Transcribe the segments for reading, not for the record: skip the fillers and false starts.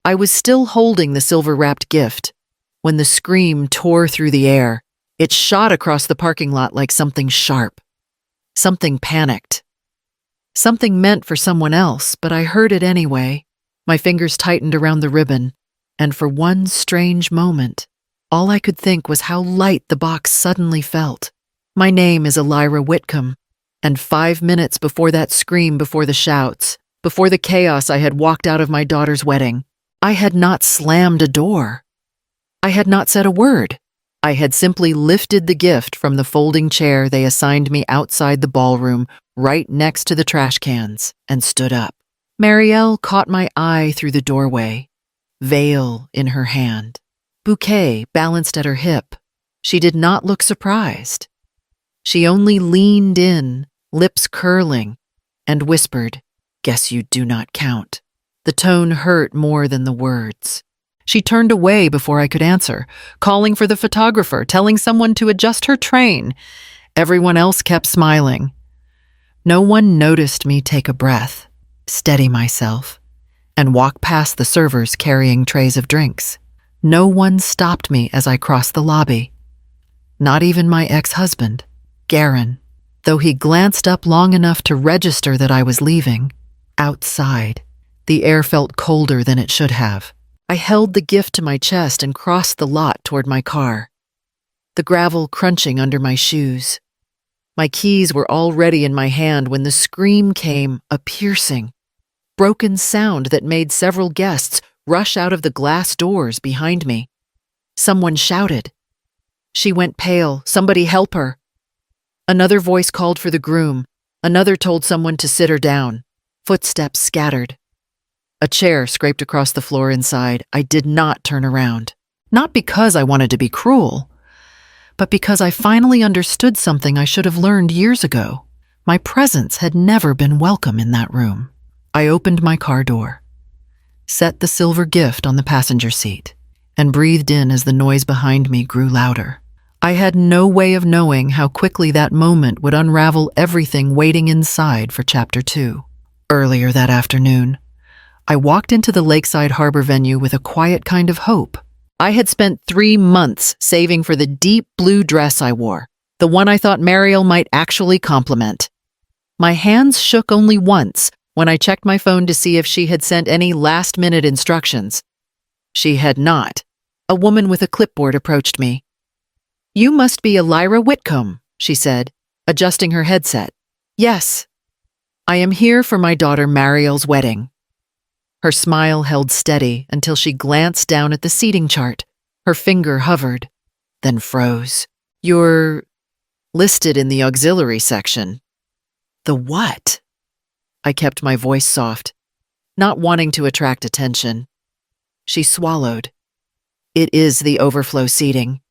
I was still holding the silver-wrapped gift when the scream tore through the air. It shot across the parking lot like something sharp. Something panicked. Something meant for someone else, but I heard it anyway. My fingers tightened around the ribbon, and for one strange moment, all I could think was how light the box suddenly felt. My name is Elyra Whitcomb, and 5 minutes before that scream, before the shouts, before the chaos I had walked out of my daughter's wedding, I had not slammed a door. I had not said a word. I had simply lifted the gift from the folding chair they assigned me outside the ballroom, right next to the trash cans, and stood up. Marielle caught my eye through the doorway, veil in her hand, bouquet balanced at her hip. She did not look surprised. She only leaned in, lips curling, and whispered, "Guess you do not count." The tone hurt more than the words. She turned away before I could answer, calling for the photographer, telling someone to adjust her train. Everyone else kept smiling. No one noticed me take a breath, steady myself, and walk past the servers carrying trays of drinks. No one stopped me as I crossed the lobby. Not even my ex-husband, Garen, though he glanced up long enough to register that I was leaving. Outside, the air felt colder than it should have. I held the gift to my chest and crossed the lot toward my car, the gravel crunching under my shoes. My keys were already in my hand when the scream came, a piercing, broken sound that made several guests rush out of the glass doors behind me. Someone shouted. She went pale. "Somebody help her." Another voice called for the groom. Another told someone to sit her down. Footsteps scattered. A chair scraped across the floor inside. I did not turn around. Not because I wanted to be cruel, but because I finally understood something I should have learned years ago. My presence had never been welcome in that room. I opened my car door, set the silver gift on the passenger seat, and breathed in as the noise behind me grew louder. I had no way of knowing how quickly that moment would unravel everything waiting inside for Chapter 2. Earlier that afternoon, I walked into the Lakeside Harbor venue with a quiet kind of hope. I had spent 3 months saving for the deep blue dress I wore, the one I thought Marielle might actually compliment. My hands shook only once when I checked my phone to see if she had sent any last-minute instructions. She had not. A woman with a clipboard approached me. "You must be Elyra Whitcomb," she said, adjusting her headset. "Yes. I am here for my daughter Marielle's wedding." Her smile held steady until she glanced down at the seating chart. Her finger hovered, then froze. "You're listed in the auxiliary section." "The what?" I kept my voice soft, not wanting to attract attention. She swallowed. "It is the overflow seating.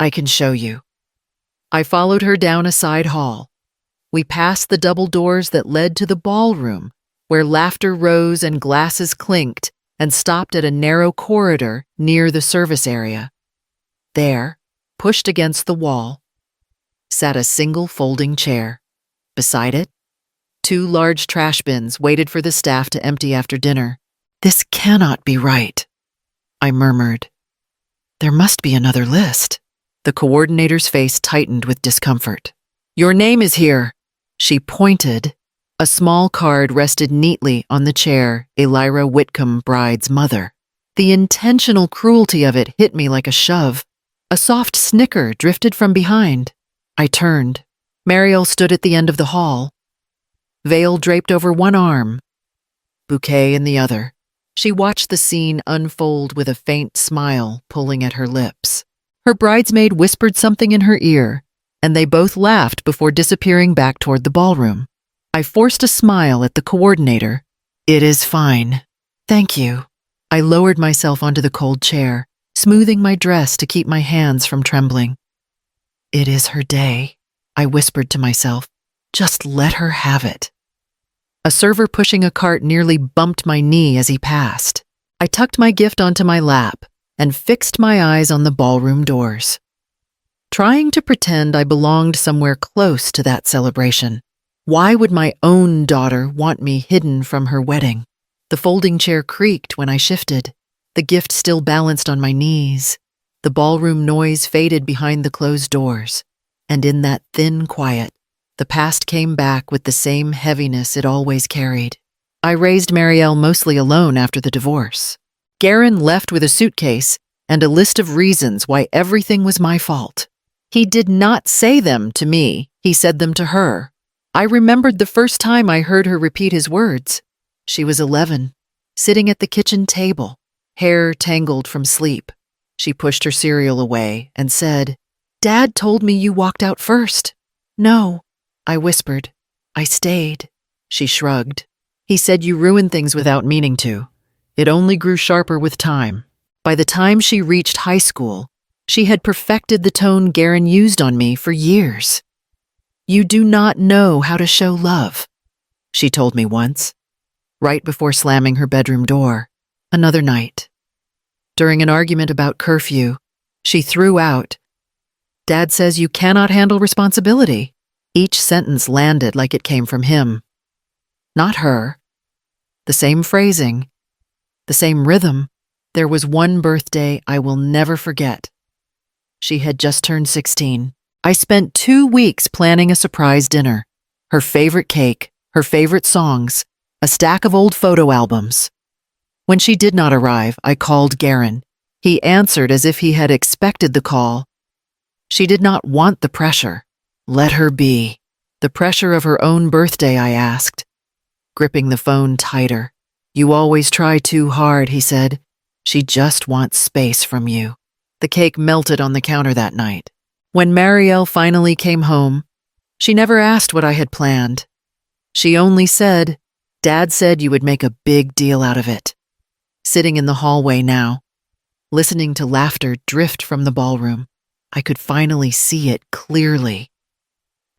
I can show you." I followed her down a side hall. We passed the double doors that led to the ballroom, where laughter rose and glasses clinked, and stopped at a narrow corridor near the service area. There, pushed against the wall, sat a single folding chair. Beside it, 2 large trash bins waited for the staff to empty after dinner. "This cannot be right," I murmured. "There must be another list." The coordinator's face tightened with discomfort. "Your name is here." She pointed. A small card rested neatly on the chair, Elyra Whitcomb, bride's mother. The intentional cruelty of it hit me like a shove. A soft snicker drifted from behind. I turned. Marielle stood at the end of the hall, veil draped over one arm, bouquet in the other. She watched the scene unfold with a faint smile pulling at her lips. Her bridesmaid whispered something in her ear, and they both laughed before disappearing back toward the ballroom. I forced a smile at the coordinator. "It is fine. Thank you." I lowered myself onto the cold chair, smoothing my dress to keep my hands from trembling. "It is her day," I whispered to myself. "Just let her have it." A server pushing a cart nearly bumped my knee as he passed. I tucked my gift onto my lap and fixed my eyes on the ballroom doors, trying to pretend I belonged somewhere close to that celebration. Why would my own daughter want me hidden from her wedding? The folding chair creaked when I shifted, the gift still balanced on my knees. The ballroom noise faded behind the closed doors, and in that thin quiet, the past came back with the same heaviness it always carried. I raised Marielle mostly alone after the divorce. Garen left with a suitcase and a list of reasons why everything was my fault. He did not say them to me, he said them to her. I remembered the first time I heard her repeat his words. She was 11, sitting at the kitchen table, hair tangled from sleep. She pushed her cereal away and said, "Dad told me you walked out first." "No," I whispered. "I stayed." She shrugged. "He said you ruined things without meaning to. It only grew sharper with time." By the time she reached high school, she had perfected the tone Garen used on me for years. "You do not know how to show love," she told me once, right before slamming her bedroom door. Another night, during an argument about curfew, she threw out, "Dad says you cannot handle responsibility." Each sentence landed like it came from him, not her. The same phrasing, the same rhythm. There was one birthday I will never forget. She had just turned 16. I spent 2 weeks planning a surprise dinner. Her favorite cake, her favorite songs, a stack of old photo albums. When she did not arrive, I called Garen. He answered as if he had expected the call. She did not want the pressure. Let her be. The pressure of her own birthday, I asked, gripping the phone tighter. "You always try too hard," he said. "She just wants space from you." The cake melted on the counter that night. When Marielle finally came home, she never asked what I had planned. She only said, "Dad said you would make a big deal out of it." Sitting in the hallway now, listening to laughter drift from the ballroom, I could finally see it clearly.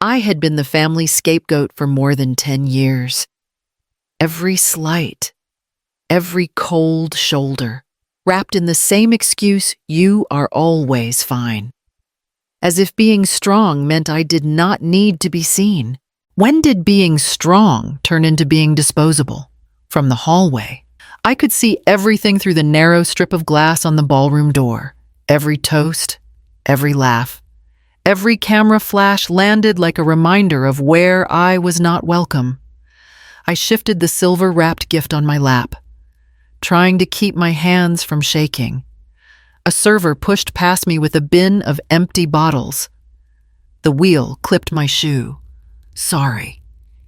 I had been the family scapegoat for more than 10 years. Every slight, every cold shoulder, wrapped in the same excuse, "You are always fine." As if being strong meant I did not need to be seen. When did being strong turn into being disposable? From the hallway, I could see everything through the narrow strip of glass on the ballroom door. Every toast, every laugh, every camera flash landed like a reminder of where I was not welcome. I shifted the silver-wrapped gift on my lap, trying to keep my hands from shaking. A server pushed past me with a bin of empty bottles. The wheel clipped my shoe. "Sorry,"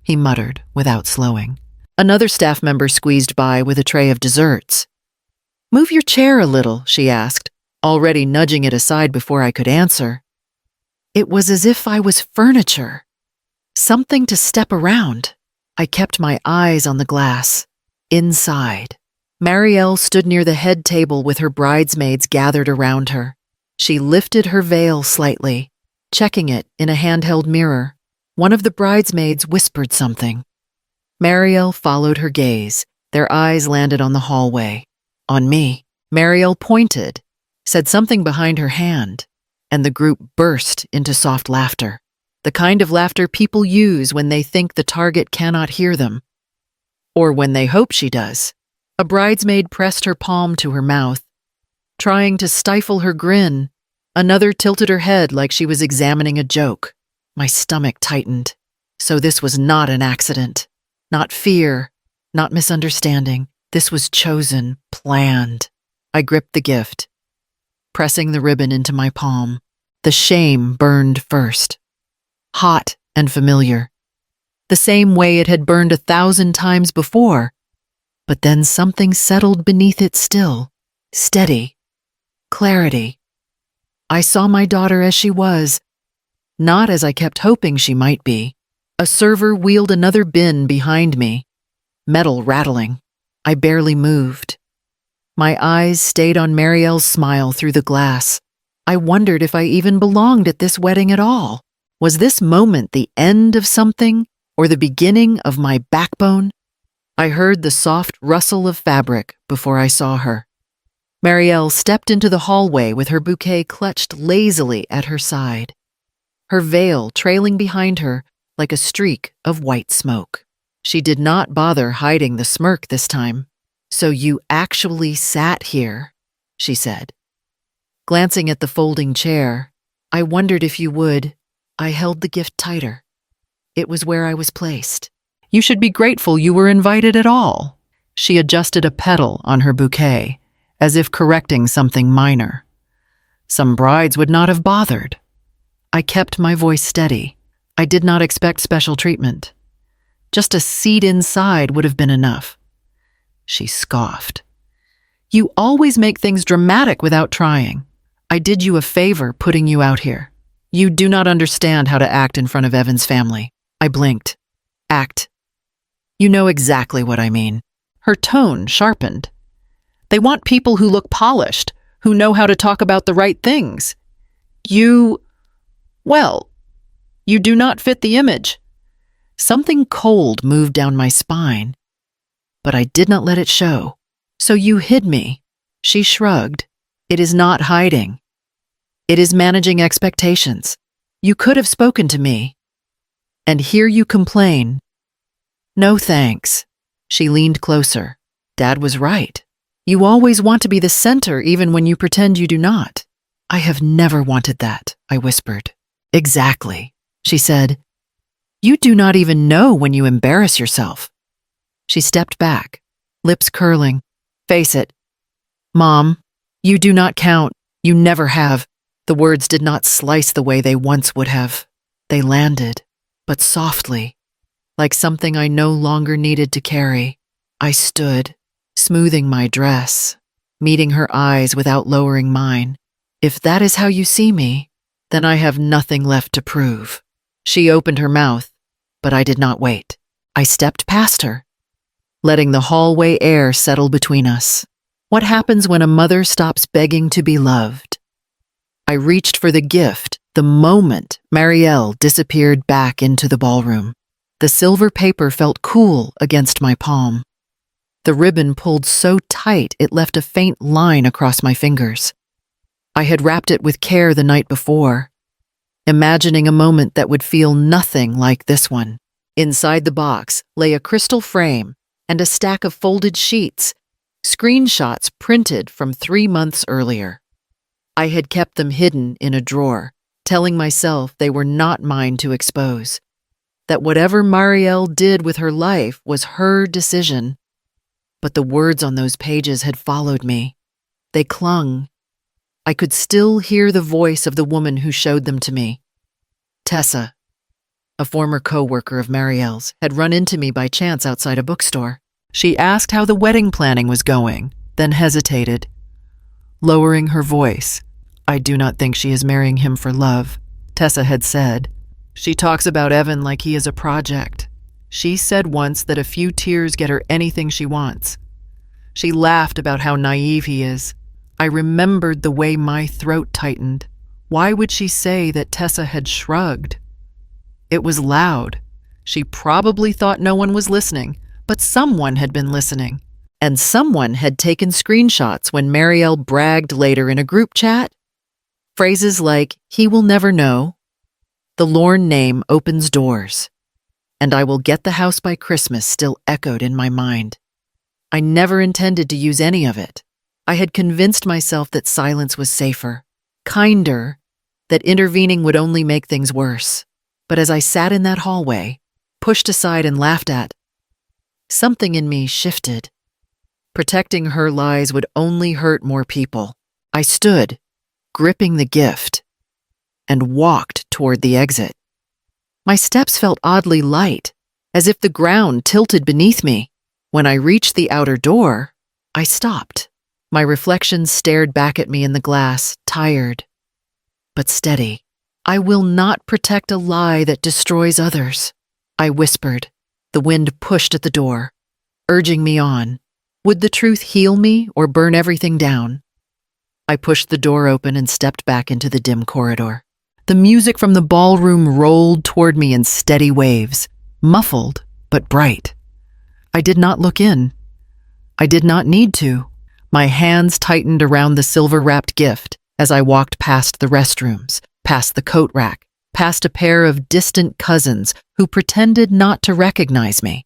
he muttered without slowing. Another staff member squeezed by with a tray of desserts. "Move your chair a little," she asked, already nudging it aside before I could answer. It was as if I was furniture, something to step around. I kept my eyes on the glass. Inside, Marielle stood near the head table with her bridesmaids gathered around her. She lifted her veil slightly, checking it in a handheld mirror. One of the bridesmaids whispered something. Marielle followed her gaze. Their eyes landed on the hallway. On me. Marielle pointed, said something behind her hand, and the group burst into soft laughter. The kind of laughter people use when they think the target cannot hear them, or when they hope she does. A bridesmaid pressed her palm to her mouth, trying to stifle her grin. Another tilted her head like she was examining a joke. My stomach tightened. So this was not an accident. Not fear, not misunderstanding. This was chosen, planned. I gripped the gift, pressing the ribbon into my palm. The shame burned first. Hot and familiar. The same way it had burned 1,000 times before. But then something settled beneath it still. Steady. Clarity. I saw my daughter as she was, not as I kept hoping she might be. A server wheeled another bin behind me, metal rattling. I barely moved. My eyes stayed on Marielle's smile through the glass. I wondered if I even belonged at this wedding at all. Was this moment the end of something, or the beginning of my backbone? I heard the soft rustle of fabric before I saw her. Marielle stepped into the hallway with her bouquet clutched lazily at her side, her veil trailing behind her like a streak of white smoke. She did not bother hiding the smirk this time. "So you actually sat here," she said. Glancing at the folding chair, "I wondered if you would." I held the gift tighter. It was where I was placed. "You should be grateful you were invited at all." She adjusted a petal on her bouquet, as if correcting something minor. "Some brides would not have bothered." I kept my voice steady. I did not expect special treatment. Just a seat inside would have been enough. She scoffed. "You always make things dramatic without trying. I did you a favor putting you out here. You do not understand how to act in front of Evan's family." I blinked. "Act. You know exactly what I mean." Her tone sharpened. "They want people who look polished, who know how to talk about the right things. Well, you do not fit the image." Something cold moved down my spine, but I did not let it show. "So you hid me." She shrugged. "It is not hiding. It is managing expectations. You could have spoken to me. And here you complain." "No thanks." She leaned closer. "Dad was right. You always want to be the center even when you pretend you do not." "I have never wanted that," I whispered. "Exactly," she said. "You do not even know when you embarrass yourself." She stepped back, lips curling. "Face it. Mom, you do not count. You never have." The words did not slice the way they once would have. They landed, but softly, like something I no longer needed to carry. I stood, smoothing my dress, meeting her eyes without lowering mine. "If that is how you see me, then I have nothing left to prove." She opened her mouth, but I did not wait. I stepped past her, letting the hallway air settle between us. What happens when a mother stops begging to be loved? I reached for the gift the moment Marielle disappeared back into the ballroom. The silver paper felt cool against my palm. The ribbon pulled so tight it left a faint line across my fingers. I had wrapped it with care the night before, imagining a moment that would feel nothing like this one. Inside the box lay a crystal frame and a stack of folded sheets, screenshots printed from 3 months earlier. I had kept them hidden in a drawer, telling myself they were not mine to expose, that whatever Marielle did with her life was her decision. But the words on those pages had followed me. They clung. I could still hear the voice of the woman who showed them to me. Tessa, a former co-worker of Marielle's, had run into me by chance outside a bookstore. She asked how the wedding planning was going, then hesitated. Lowering her voice, "I do not think she is marrying him for love," Tessa had said. "She talks about Evan like he is a project. She said once that a few tears get her anything she wants." She laughed about how naive he is. I remembered the way my throat tightened. Why would she say that Tessa had shrugged? It was loud. She probably thought no one was listening, but someone had been listening. And someone had taken screenshots when Marielle bragged later in a group chat. Phrases like, "He will never know," "The Lorne name opens doors," and "I will get the house by Christmas" still echoed in my mind. I never intended to use any of it. I had convinced myself that silence was safer, kinder, that intervening would only make things worse. But as I sat in that hallway, pushed aside and laughed at, something in me shifted. Protecting her lies would only hurt more people. I stood, gripping the gift, and walked toward the exit. My steps felt oddly light, as if the ground tilted beneath me. When I reached the outer door, I stopped. My reflection stared back at me in the glass, tired, but steady. "I will not protect a lie that destroys others," I whispered. The wind pushed at the door, urging me on. Would the truth heal me or burn everything down? I pushed the door open and stepped back into the dim corridor. The music from the ballroom rolled toward me in steady waves, muffled but bright. I did not look in. I did not need to. My hands tightened around the silver-wrapped gift as I walked past the restrooms, past the coat rack, past a pair of distant cousins who pretended not to recognize me.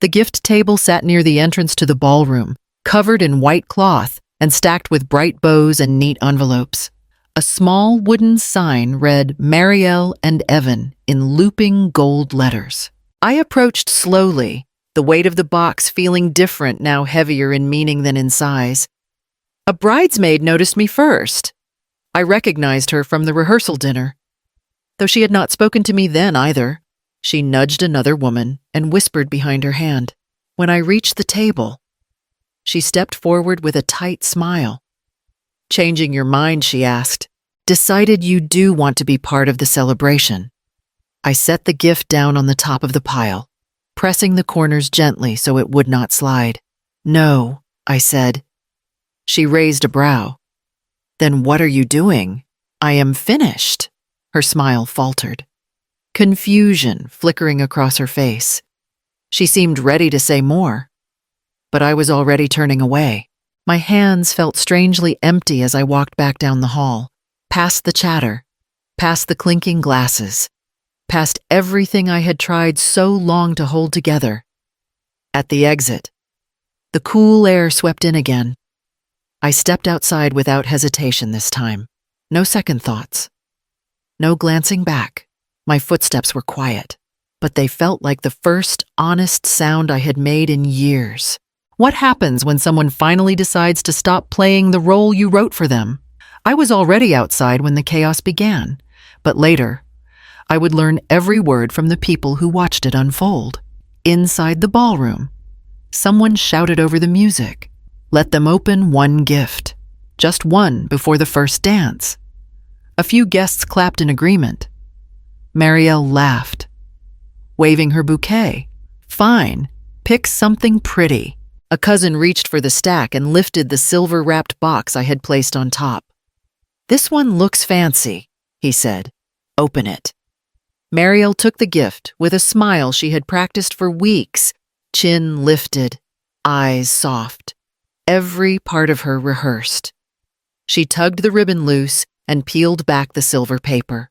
The gift table sat near the entrance to the ballroom, covered in white cloth and stacked with bright bows and neat envelopes. A small wooden sign read Marielle and Evan in looping gold letters. I approached slowly, the weight of the box feeling different, now heavier in meaning than in size. A bridesmaid noticed me first. I recognized her from the rehearsal dinner. Though she had not spoken to me then either, she nudged another woman and whispered behind her hand. When I reached the table, she stepped forward with a tight smile. "Changing your mind," she asked. "Decided you do want to be part of the celebration." I set the gift down on the top of the pile, pressing the corners gently so it would not slide. "No," I said. She raised a brow. "Then what are you doing?" "I am finished." Her smile faltered, confusion flickering across her face. She seemed ready to say more, but I was already turning away. My hands felt strangely empty as I walked back down the hall, past the chatter, past the clinking glasses, past everything I had tried so long to hold together. At the exit, the cool air swept in again. I stepped outside without hesitation this time. No second thoughts. No glancing back. My footsteps were quiet, but they felt like the first honest sound I had made in years. What happens when someone finally decides to stop playing the role you wrote for them? I was already outside when the chaos began, but later, I would learn every word from the people who watched it unfold. Inside the ballroom, someone shouted over the music, "Let them open one gift." Just one before the first dance. A few guests clapped in agreement. Marielle laughed, waving her bouquet. "Fine, pick something pretty." A cousin reached for the stack and lifted the silver-wrapped box I had placed on top. "This one looks fancy," he said. "Open it." Marielle took the gift with a smile she had practiced for weeks, chin lifted, eyes soft, every part of her rehearsed. She tugged the ribbon loose and peeled back the silver paper.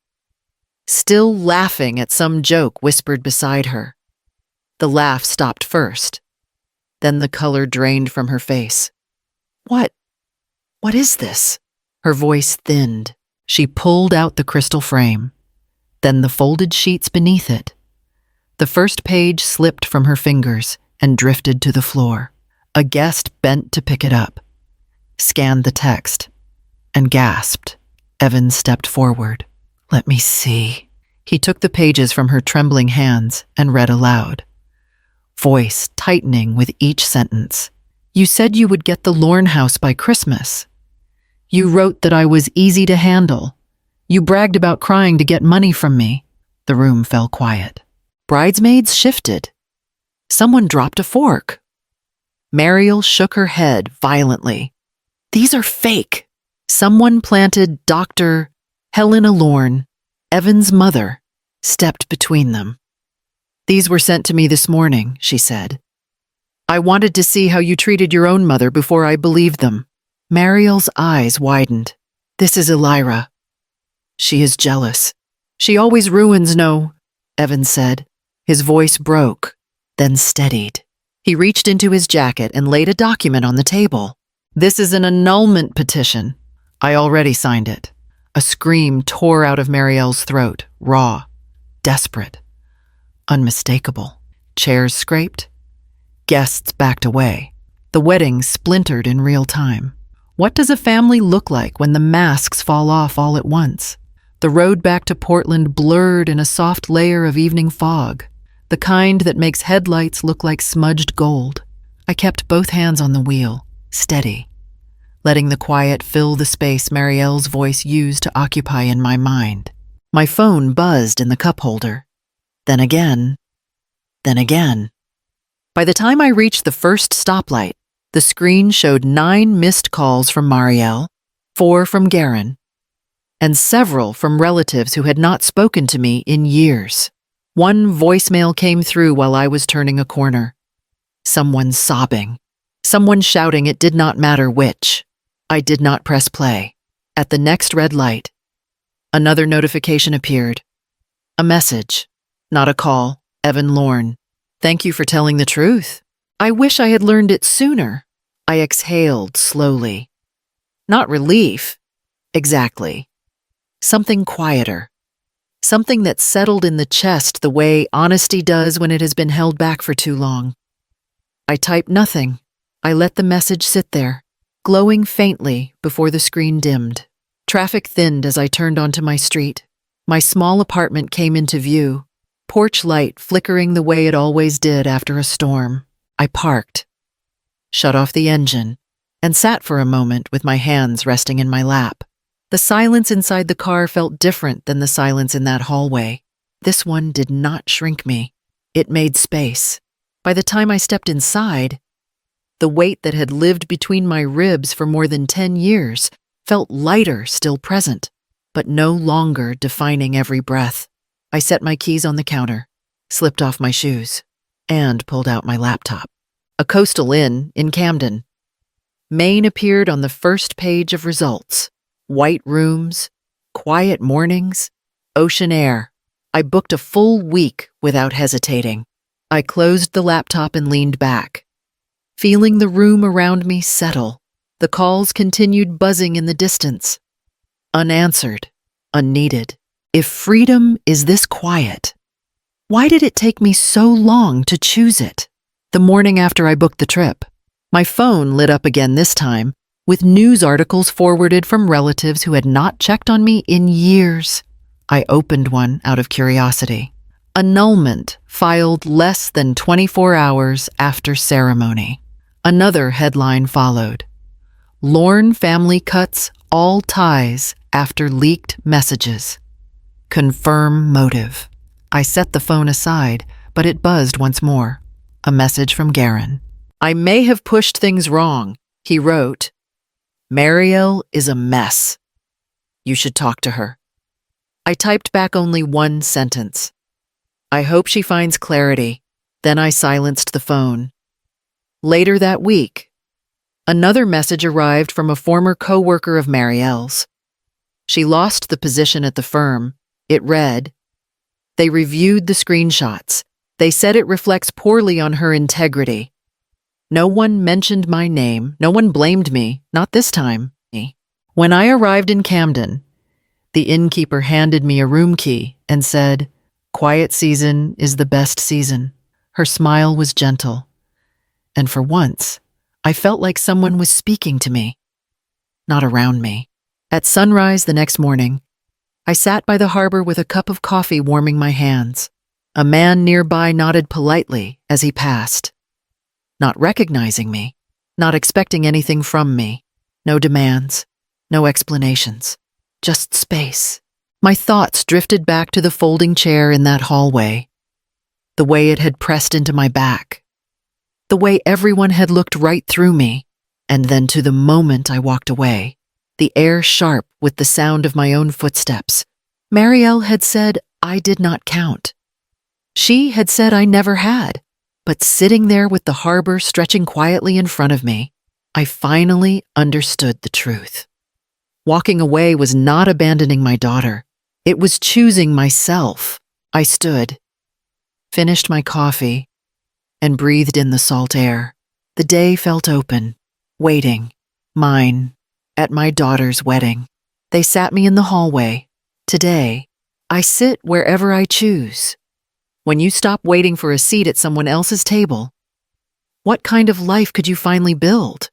Still laughing at some joke whispered beside her. The laugh stopped first. Then the color drained from her face. What is this?" Her voice thinned. She pulled out the crystal frame, then the folded sheets beneath it. The first page slipped from her fingers and drifted to the floor. A guest bent to pick it up, scanned the text, and gasped. Evan stepped forward. "Let me see." He took the pages from her trembling hands and read aloud, voice tightening with each sentence. "You said you would get the Lorne house by Christmas. You wrote that I was easy to handle. You bragged about crying to get money from me." The room fell quiet. Bridesmaids shifted. Someone dropped a fork. Marielle shook her head violently. "These are fake." Someone planted Dr. Helena Lorne, Evan's mother, stepped between them. "These were sent to me this morning," she said. "I wanted to see how you treated your own mother before I believed them." Marielle's eyes widened. "This is Elyra. She is jealous. She always ruins Evan said. His voice broke, then steadied. He reached into his jacket and laid a document on the table. "This is an annulment petition. I already signed it." A scream tore out of Marielle's throat, raw, desperate, unmistakable. Chairs scraped. Guests backed away. The wedding splintered in real time. What does a family look like when the masks fall off all at once? The road back to Portland blurred in a soft layer of evening fog, the kind that makes headlights look like smudged gold. I kept both hands on the wheel, steady, letting the quiet fill the space Marielle's voice used to occupy in my mind. My phone buzzed in the cup holder. Then again. Then again. By the time I reached the first stoplight, the screen showed 9 missed calls from Marielle, 4 from Garen, and several from relatives who had not spoken to me in years. One voicemail came through while I was turning a corner. Someone sobbing. Someone shouting it did not matter which. I did not press play. At the next red light, another notification appeared. A message, not a call. Evan Lorne, Thank you for telling the truth. I wish I had learned it sooner. I exhaled slowly. Not relief. Exactly. Something quieter. Something that settled in the chest the way honesty does when it has been held back for too long. I typed nothing. I let the message sit there, glowing faintly before the screen dimmed. Traffic thinned as I turned onto my street. My small apartment came into view, porch light flickering the way it always did after a storm. I parked, shut off the engine, and sat for a moment with my hands resting in my lap. The silence inside the car felt different than the silence in that hallway. This one did not shrink me. It made space. By the time I stepped inside, the weight that had lived between my ribs for more than 10 years felt lighter, still present, but no longer defining every breath. I set my keys on the counter, slipped off my shoes, and pulled out my laptop. A coastal inn in Camden. Maine appeared on the first page of results. White rooms, quiet mornings, ocean air. I booked a full week without hesitating. I closed the laptop and leaned back, feeling the room around me settle. The calls continued buzzing in the distance. Unanswered, unneeded. If freedom is this quiet, why did it take me so long to choose it? The morning after I booked the trip, my phone lit up again this time, with news articles forwarded from relatives who had not checked on me in years. I opened one out of curiosity. Annulment filed less than 24 hours after ceremony. Another headline followed. Lorne family cuts all ties after leaked messages. Confirm motive. I set the phone aside, but it buzzed once more. A message from Garen. I may have pushed things wrong, he wrote. Marielle is a mess. You should talk to her. I typed back only one sentence. I hope she finds clarity. Then I silenced the phone. Later that week, another message arrived from a former co-worker of Marielle's. She lost the position at the firm. It read, they reviewed the screenshots. They said it reflects poorly on her integrity. No one mentioned my name. No one blamed me. Not this time. When I arrived in Camden, the innkeeper handed me a room key and said, quiet season is the best season. Her smile was gentle. And for once, I felt like someone was speaking to me, not around me. At sunrise the next morning, I sat by the harbor with a cup of coffee warming my hands. A man nearby nodded politely as he passed, not recognizing me, not expecting anything from me. No demands, no explanations, just space. My thoughts drifted back to the folding chair in that hallway, the way it had pressed into my back, the way everyone had looked right through me, and then to the moment I walked away, the air sharp with the sound of my own footsteps. Marielle had said I did not count. She had said I never had, but sitting there with the harbor stretching quietly in front of me, I finally understood the truth. Walking away was not abandoning my daughter. It was choosing myself. I stood, finished my coffee, and breathed in the salt air. The day felt open, waiting, mine, at my daughter's wedding. They sat me in the hallway. Today, I sit wherever I choose. When you stop waiting for a seat at someone else's table, what kind of life could you finally build?